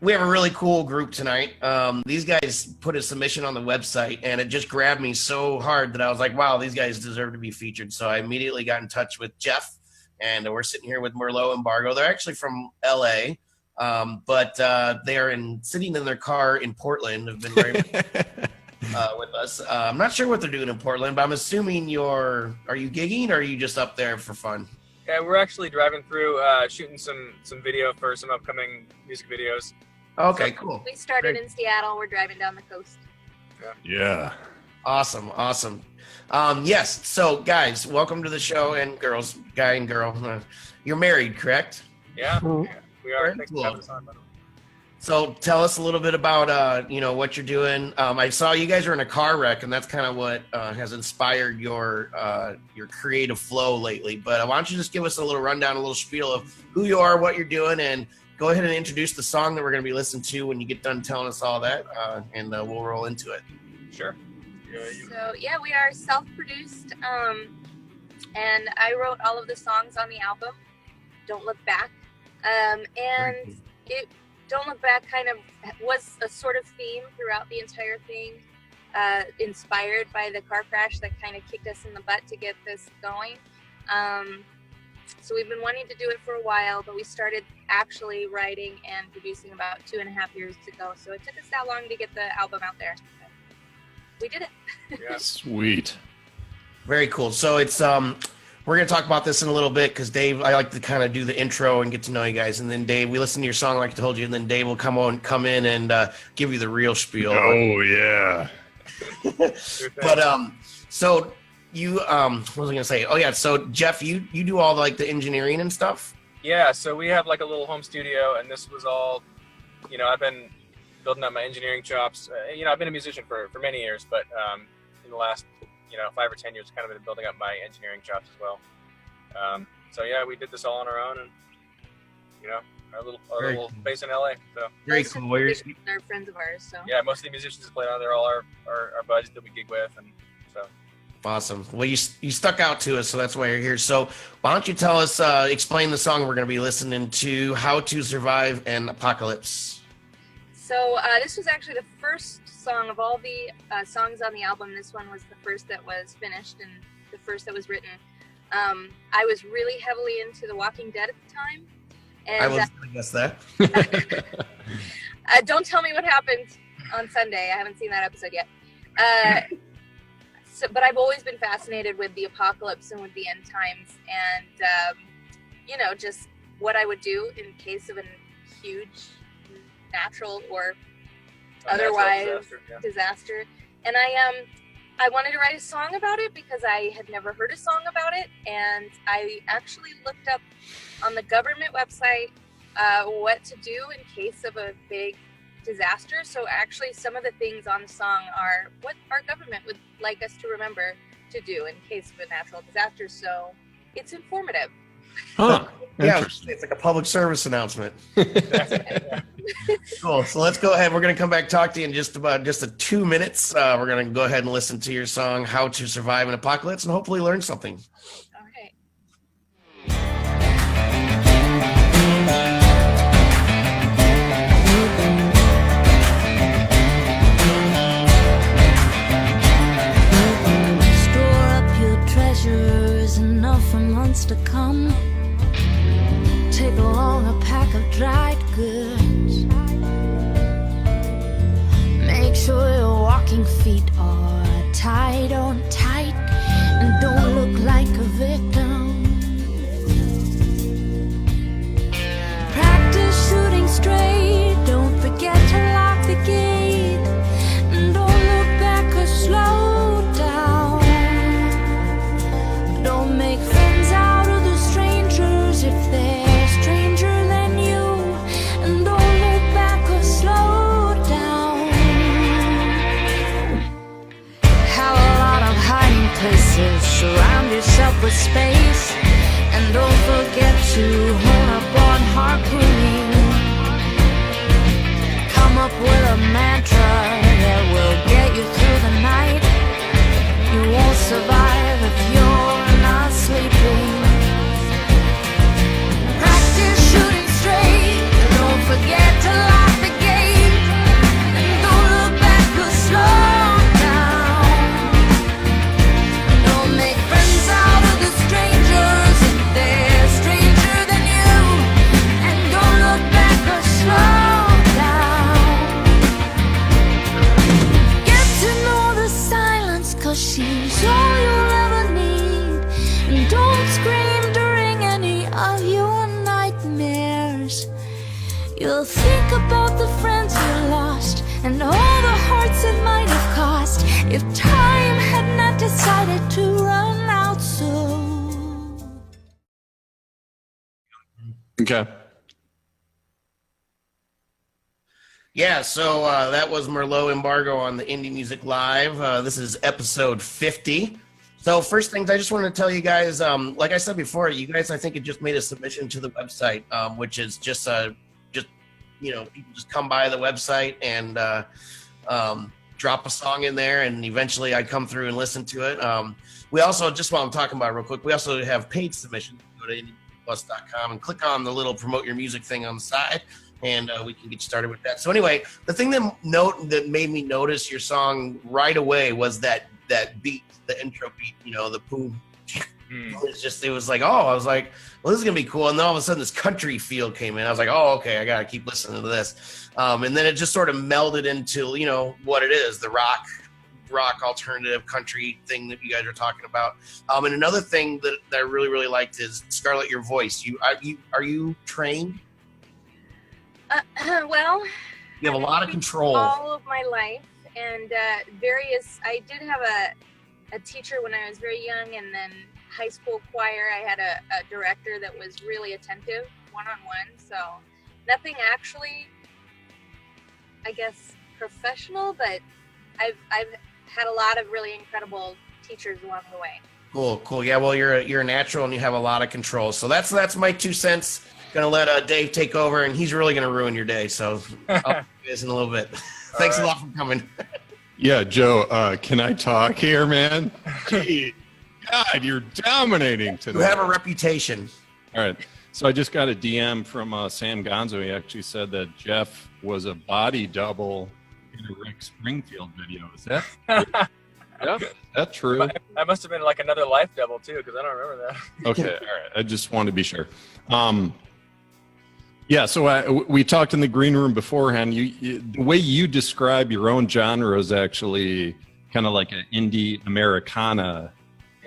We have a really cool group tonight. These guys put a submission on the website, and it just grabbed me so hard that I was like, wow, these guys deserve to be featured. So I immediately got in touch with Jeff, and we're sitting here with Merlot Embargo. They're actually from LA, but they are sitting in their car in Portland. Have been with us. I'm not sure what they're doing in Portland, but I'm assuming are you gigging, or are you just up there for fun? Yeah, we're actually driving through, shooting some video for some upcoming music videos. Okay, cool. We started in Seattle. We're driving down the coast. Yeah. Awesome. Yes. So, guys, welcome to the show, and girls, guy and girl. You're married, correct? Yeah, we are. Thanks Cool. for having us on, by the way. So, tell us a little bit about what you're doing. I saw you guys are in a car wreck, and that's kind of what has inspired your creative flow lately. But why don't you just give us a little rundown, a little spiel of who you are, what you're doing, and go ahead and introduce the song that we're going to be listening to when you get done telling us all that, and we'll roll into it. Sure. So, we are self-produced, and I wrote all of the songs on the album, Don't Look Back. And Don't Look Back kind of was a sort of theme throughout the entire thing, inspired by the car crash that kind of kicked us in the butt to get this going. So we've been wanting to do it for a while, but we started actually writing and producing about 2.5 years ago. So it took us that long to get the album out there. We did it. Yeah. Sweet. Very cool. So it's we're going to talk about this in a little bit because Dave, I like to kind of do the intro and get to know you guys. And then Dave, we listen to your song like I told you, and then Dave will come in and give you the real spiel. Oh, yeah. But so you what was I going to say? Oh, yeah. So Jeff, you do all the engineering and stuff? Yeah, so we have like a little home studio, and this was all, I've been building up my engineering chops. I've been a musician for many years, but in the last 5 or 10 years, kind of been building up my engineering chops as well. So yeah, we did this all on our own, and our little base in LA. So very cool. They're friends of ours. So yeah, most of the musicians that play on there are all our buddies that we gig with, and so. Awesome. Well, you stuck out to us, so that's why you're here. So why don't you tell us, explain the song we're going to be listening to, How to Survive an Apocalypse. So this was actually the first song of all the songs on the album. This one was the first that was finished and the first that was written. I was really heavily into The Walking Dead at the time. And, I was going to guess that. Don't tell me what happened on Sunday. I haven't seen that episode yet. But I've always been fascinated with the apocalypse and with the end times, and just what I would do in case of a huge natural or otherwise disaster. And I wanted to write a song about it because I had never heard a song about it, and I actually looked up on the government website what to do in case of a big disaster. So actually some of the things on the song are what our government would like us to remember to do in case of a natural disaster. So it's informative. Huh. Yeah, it's like a public service announcement. Cool. So let's go ahead. We're going to come back talk to you in just 2 minutes. We're going to go ahead and listen to your song, How to Survive an Apocalypse, and hopefully learn something. All right. Store up your treasures enough for months to come. Take along a pack of dried goods. Make sure your walking feet are tied on tight and don't look like a victim. Practice shooting straight. Don't forget to lock the gate. And don't look back or slow down. Don't make friends out of the strangers if they're stranger than you. And don't look back or slow down. Have a lot You'll think about the friends you lost and all the hearts it might have cost if time had not decided to run out so. Okay. Yeah, so that was Merlot Embargo on the Indie Music Live. This is episode 50. So first things, I just wanted to tell you guys, like I said before, you guys, I think, had just made a submission to the website, which is just people just come by the website and drop a song in there, and eventually I come through and listen to it. We also, just while I'm talking about it real quick, we also have paid submissions. Go to indieplus.com and click on the little promote your music thing on the side, and we can get started with that. So anyway, the thing that made me notice your song right away was that beat, the intro beat, the boom. It was like, I was like, well, this is gonna be cool. And then all of a sudden this country feel came in. I was like, oh, okay, I gotta keep listening to this. And then it just sort of melded into, what it is, the rock alternative country thing that you guys are talking about. And another thing that I really, really liked is, Scarlett, your voice. Are you trained? Well, You have a lot of control. all of my life, and I did have a teacher when I was very young, and then high school choir. I had a director that was really attentive one-on-one, so nothing actually, I guess, professional, but I've had a lot of really incredible teachers along the way. Cool. Yeah, well, you're a natural and you have a lot of control. So that's my 2 cents. Gonna let Dave take over, and he's really gonna ruin your day. So I'll see you guys in a little bit. Thanks a lot for coming. Yeah, Joe, can I talk here, man? Gee, God, you're dominating today. You have a reputation. All right. So I just got a DM from Sam Gonzo. He actually said that Jeff was a body double in a Rick Springfield video. Is that true? Yep, that's true. That must have been like another life double too, because I don't remember that. Okay, all right. I just wanted to be sure. Yeah, so we talked in the green room beforehand. The way you describe your own genre is actually kind of like an indie Americana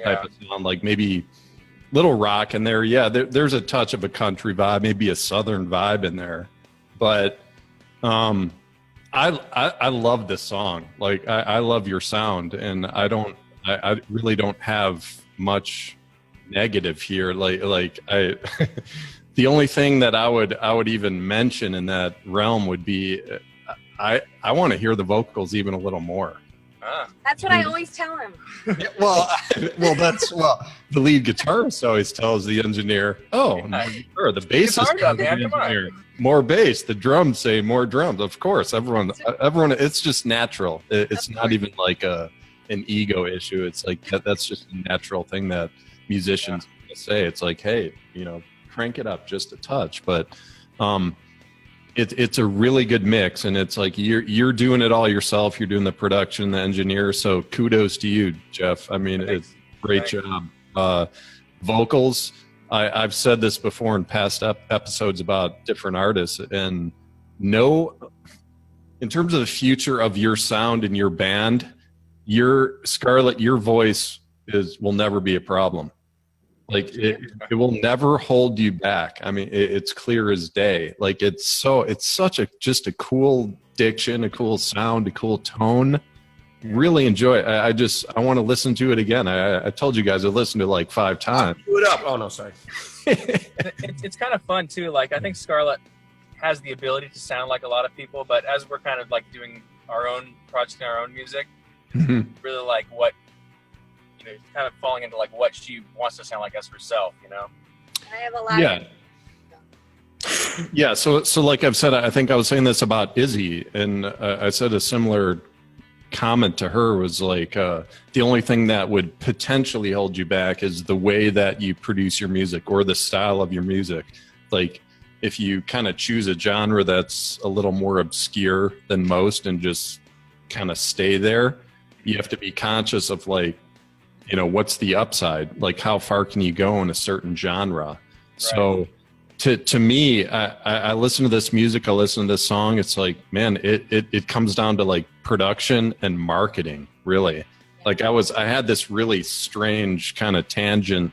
type of sound, like maybe little rock in there. Yeah, there's a touch of a country vibe, maybe a southern vibe in there. But I love this song. Like I love your sound, and I really don't have much negative here. Like I. The only thing that I would even mention in that realm would be I want to hear the vocals even a little more. That's what I always tell him. The lead guitarist always tells the engineer, "Oh, more guitar." The bassist tells the engineer, "More bass." The drums say, "More drums." Of course, everyone. It's just natural. It's not even like an ego issue. It's like that's just a natural thing that musicians say. It's like, hey, crank it up just a touch, but it's a really good mix, and it's like you're doing it all yourself. You're doing the production, the engineer. So kudos to you, Jeff. I mean, it's a great job. Vocals. I've said this before in past episodes about different artists, and in terms of the future of your sound and your band, Scarlett, your voice will never be a problem. Like it will never hold you back. I mean, it's clear as day. Like it's such just a cool diction, a cool sound, a cool tone. Really enjoy it. I want to listen to it again. I told you guys I listened to it like 5 times. Do it up. Oh no, sorry. It's kind of fun too. Like I think Scarlett has the ability to sound like a lot of people, but as we're kind of like doing our own project and our own music, really like what. Kind of falling into like what she wants to sound like as herself, And I have a lot of... Yeah, so like I've said, I think I was saying this about Izzy, and I said a similar comment to her was like, the only thing that would potentially hold you back is the way that you produce your music or the style of your music. Like if you kind of choose a genre that's a little more obscure than most and just kind of stay there, you have to be conscious of like, what's the upside? Like how far can you go in a certain genre? Right. So to me, I listen to this music, I listen to this song. It's like, man, it comes down to like production and marketing, really. Like I had this really strange kind of tangent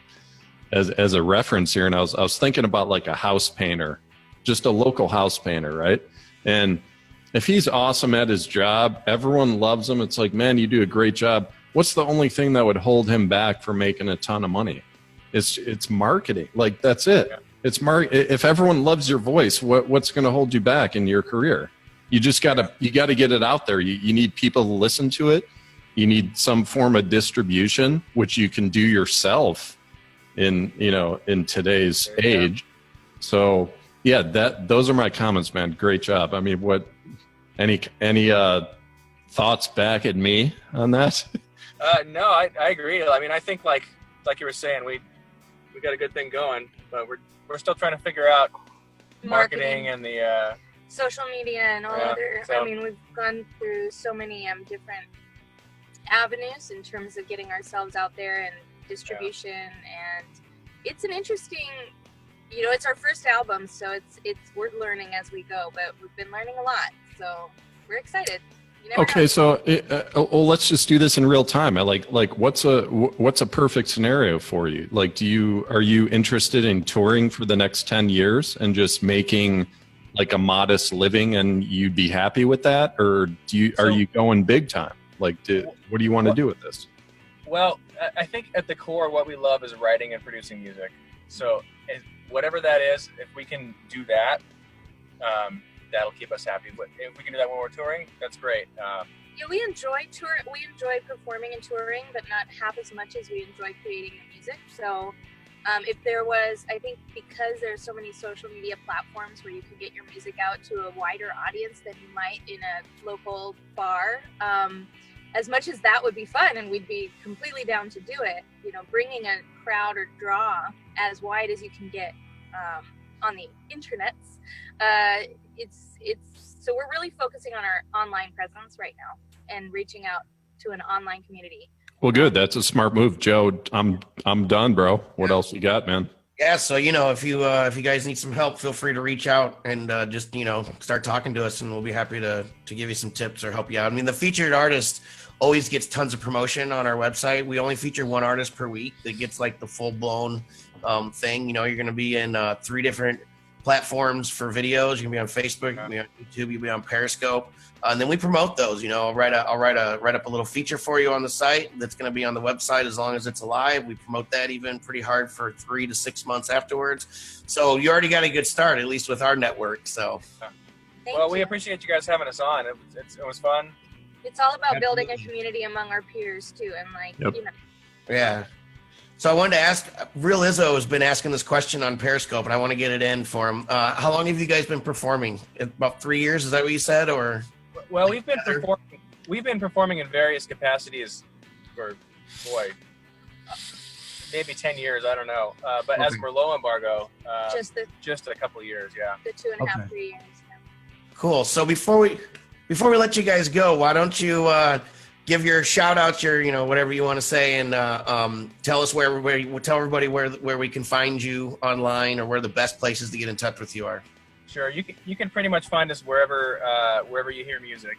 as a reference here. And I was thinking about like a house painter just a local house painter, right? And if he's awesome at his job, everyone loves him. It's like, man, you do a great job. What's the only thing that would hold him back from making a ton of money? It's marketing. Like, that's it. Yeah. It's if everyone loves your voice, what's going to hold you back in your career? You just gotta get it out there. You need people to listen to it. You need some form of distribution, which you can do yourself in today's age. So yeah, those are my comments, man. Great job. I mean, any thoughts back at me on that? No, I agree. I mean, I think like you were saying, we got a good thing going, but we're still trying to figure out marketing and the social media and all other. So, I mean, we've gone through so many different avenues in terms of getting ourselves out there and distribution, and it's an interesting. It's our first album, so we're learning as we go, but we've been learning a lot, so we're excited. Okay, know. So let's just do this in real time. I like what's a perfect scenario for you? Like, are you interested in touring for the next 10 years and just making like a modest living, and you'd be happy with that, or are you going big time? Like, what do you want to do with this? Well, I think at the core, what we love is writing and producing music. So whatever that is, if we can do that, that'll keep us happy. But if we can do that when we're touring, that's great. We enjoy touring. We enjoy performing and touring, but not half as much as we enjoy creating the music. So if there was, I think because there's so many social media platforms where you can get your music out to a wider audience than you might in a local bar, as much as that would be fun and we'd be completely down to do it, bringing a crowd or draw as wide as you can get on the internets, so we're really focusing on our online presence right now and reaching out to an online community. Well, good. That's a smart move, Joe. I'm done, bro. What else you got, man? Yeah, so if you guys need some help, feel free to reach out and just start talking to us, and we'll be happy to give you some tips or help you out. I mean, the featured artist always gets tons of promotion on our website. We only feature one artist per week that gets like the full blown thing. You're going to be in 3 different platforms for videos. You're going to be on Facebook, you'll be on YouTube, you'll be on Periscope, and then we promote those. I'll write up a little feature for you on the site that's going to be on the website as long as it's alive. We promote that even pretty hard for 3 to 6 months afterwards. So you already got a good start, at least with our network. So, we appreciate you guys having us on. It was fun. It's all about building a community among our peers too, and Yeah. So I wanted to ask, Real Izzo has been asking this question on Periscope, and I want to get it in for him. How long have you guys been performing? About 3 years? Is that what you said, or? Well, we've been performing in various capacities for maybe 10 years. I don't know. But as Merlot Embargo, just a couple of years. Yeah. The 2.5, 3 years. Yeah. Cool. So before we let you guys go, why don't you give your shout outs, your whatever you want to say, and tell us tell everybody where we can find you online, or where the best places to get in touch with you are. Sure, you can pretty much find us wherever you hear music.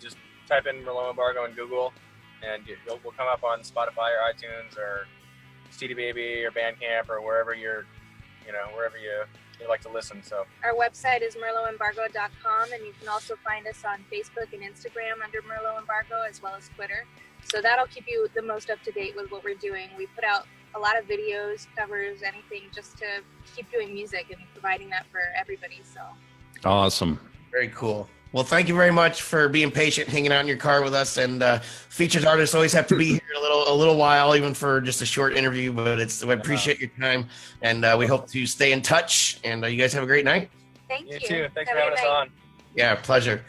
Just type in Merlot Embargo in Google, and we'll come up on Spotify or iTunes or CD Baby or Bandcamp or wherever you like to listen. So our website is merlotembargo.com, and you can also find us on Facebook and Instagram under Merlot Embargo, as well as Twitter. So that'll keep you the most up to date with what we're doing. We put out a lot of videos, covers, anything, just to keep doing music and providing that for everybody. So awesome. Very cool. Well, thank you very much for being patient, hanging out in your car with us. And featured artists always have to be here a little while, even for just a short interview. But we appreciate your time, and we hope to stay in touch. And you guys have a great night. Thank you. You too. Thanks for having us on. Yeah, pleasure.